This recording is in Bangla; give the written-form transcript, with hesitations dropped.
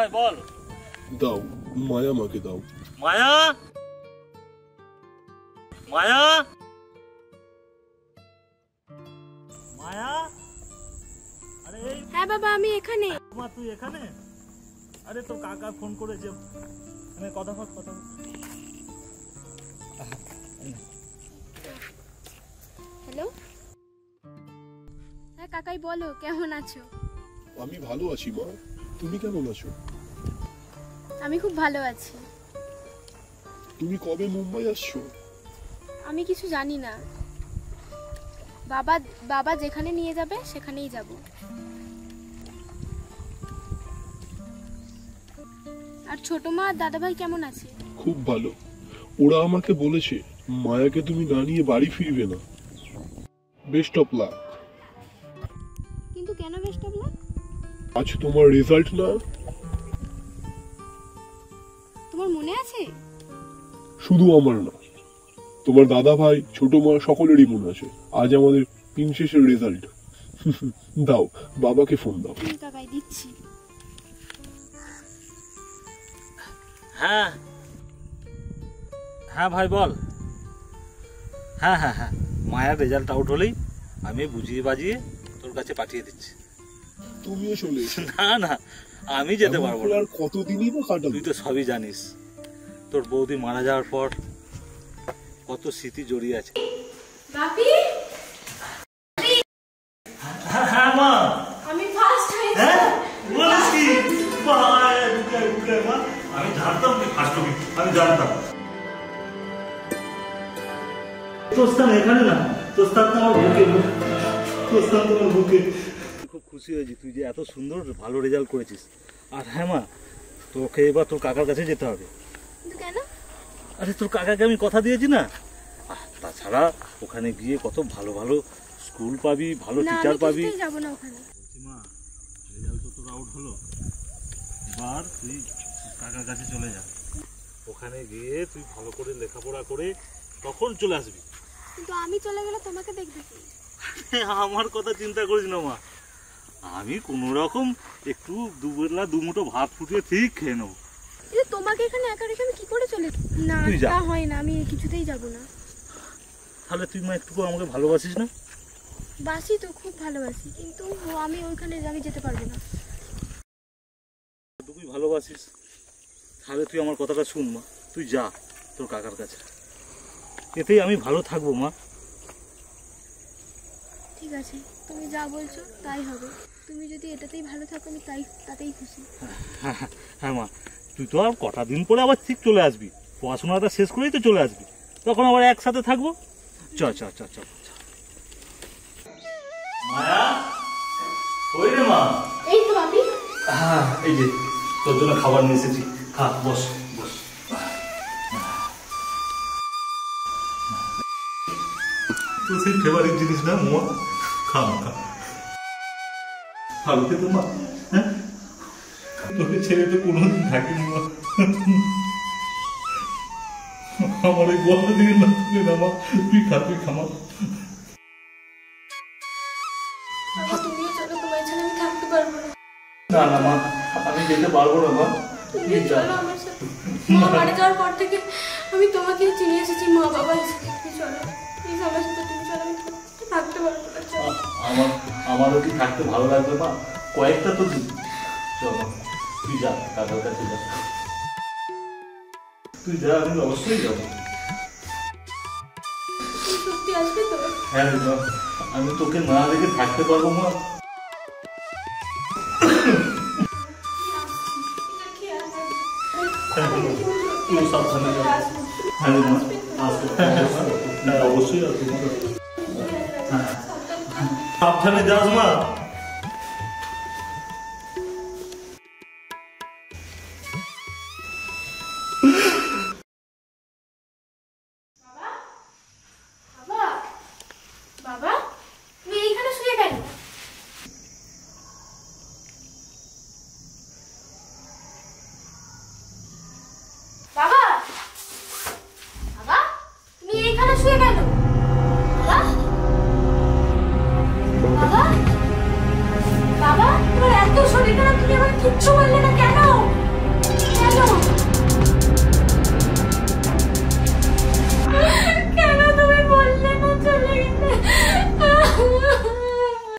ভাই বল। দাও, মায়া মাকে দাও। মায়া, মায়া, মায়া। আরে হ্যাঁ বাবা আমি এখানে। মা তুই এখানে? আরে তোর কাকা ফোন করেছে, আমি কথা বল। হ্যালো, হ্যাঁ কাকাই বলো, কেমন আছো? আমি ভালো আছি মা, তুমি কেমন আছো? আমি খুব ভালো আছি। তুমি কবে মুম্বাই আসছো? আমি কিছু জানি না, বাবা বাবা যেখানে নিয়ে যাবে সেখানেই যাব। আর ছোট মা আর দাদা ভাই কেমন আছে? খুব ভালো। ওরা আমাকে বলেছে মায়াকে তুমি না নিয়ে বাড়ি ফিরবে না। Best of luck. কিন্তু কেন বেস্ট অফ লাক? আজ তোমার রেজাল্ট না? তোমার মনে আছে? শুধু আমার না, তোমার দাদা ভাই, ছোট মা সকলেরই মনে আছে। আজ আমাদের পিনশেষের রেজাল্ট। দাও, বাবাকে ফোন দাও। কাকাই দিচ্ছি। হ্যাঁ হ্যাঁ ভাই বল। হ্যাঁ হ্যাঁ হ্যাঁ, মায়ের রেজাল্ট আউট হলেই আমি বুঝিয়ে বাজিয়ে তোর কাছে পাঠিয়ে দিচ্ছি। তুমিও চলে এসো। না না, আমি যেতে পারবো না। আর কতদিনই বা কাটাবো? তুই তো সবই জানিস, তোর বৌদি মারা যাওয়ার পর কত স্মৃতি জড়িয়ে আছে। বাপি, হ্যাঁ মা, আমি ফার্স্ট হয়েছি। হ্যাঁ বলিস কি? মা আমি জানতাম তুই ফার্স্ট হবি, আমি জানতাম। তোর স্থান এখানে না, তোর স্থান তো আমার বুকে, তোর স্থান তো আমার বুকে। খুব খুশি হয়েছি তুই যে এত সুন্দর ভালো রেজাল্ট করেছিস। আর হ্যাঁ মা, তোকে এবার তোর কাকার কাছে যেতে হবে। কেন? আরে তোর কাকাকে আমি কথা দিয়েছি না। তাছাড়া ওখানে গিয়ে কত ভালো ভালো স্কুল পাবি, ভালো টিচার পাবি। যাব না ওখানে। মা রেজাল্ট তো তোর আউট হলো, এবার তুই কাকার কাছে চলে যা। ওখানে গিয়ে তুই ভালো করে লেখাপড়া করে তখন চলে আসবি। কিন্তু আমি চলে গেলে তোমাকে দেখবে কি? আমার কথা চিন্তা করিস না মা, আমি কোনো রকম একটু দুবেলা দুমুঠো ভাত ফুটিয়ে ঠিক খেয়ে নেবো। কিন্তু তোমাকে এখানে একা রেখে আমি কি করে চলে? না তা হয় না, আমি কিছুতেই যাব না। তাহলে তুই মা একটু আমাকে ভালোবাসিস না? বাসি তো, খুব ভালোবাসি, কিন্তু আমি ওইখানে আমি যেতে পারবো না। তুই ভালোবাসিস, তাহলে তুই আমার কথাটা শুন মা, তুই যা তোর কাকার কাছে, এতেই আমি ভালো থাকবো মা। ঠিক আছে, তুমি যা বলছো তাই হবে। তুমি যদি এটাতেই ভালো থাকো আমি তাতেই খুশি। হ্যাঁ মা, তুই তো আর কটা দিন পরে আবার ঠিক চলে আসবি, পড়াশোনাটা শেষ করেই তো চলে আসবি, তখন আবার একসাথে থাকবো। চ চ চ চ। মায়া, ওই রে মা। এই তো বাপি। হ্যাঁ এই যে তোর জন্য খাবার নিয়ে এসেছি, খা, বস বস। তোর সেই ফেভারিট জিনিস না মোয়া, খা খা। ভালো খেতে মা, হ্যাঁ তোকে ছেড়ে তো কোনোদিন থাকিনি মা। আমার এই গল্প দিকে না তুলে না মা, তুই খা, তুই খামা। তুমিও চলো, তোমার ছাড়া আমি থাকতে পারবো না। না না মা, আমি যেতে পারবো না মা। তুমি চলো আমার সাথে। মা মারা যাওয়ার পর থেকে আমি তোমাকে চিনে এসেছি, মা বাবা হিসেবে। চলো প্লিজ আমার সাথে, তুমি চলো, আমি থাকতে পারবো না। আমারও কি থাকতে ভালো লাগবে মা, কয়েকটা তো দিন। চলো তুই যা, কাকার কাছে যা, তুই যা, আমি অবশ্যই যাবো। সত্যি আসবে তো? হ্যাঁ মা, আমি তোকে না রেখে থাকতে পারবো মা। তুই সাবধানে যা। হ্যাঁ মা, আসবো, অবশ্যই আসবো। সাবধানে যাস মা।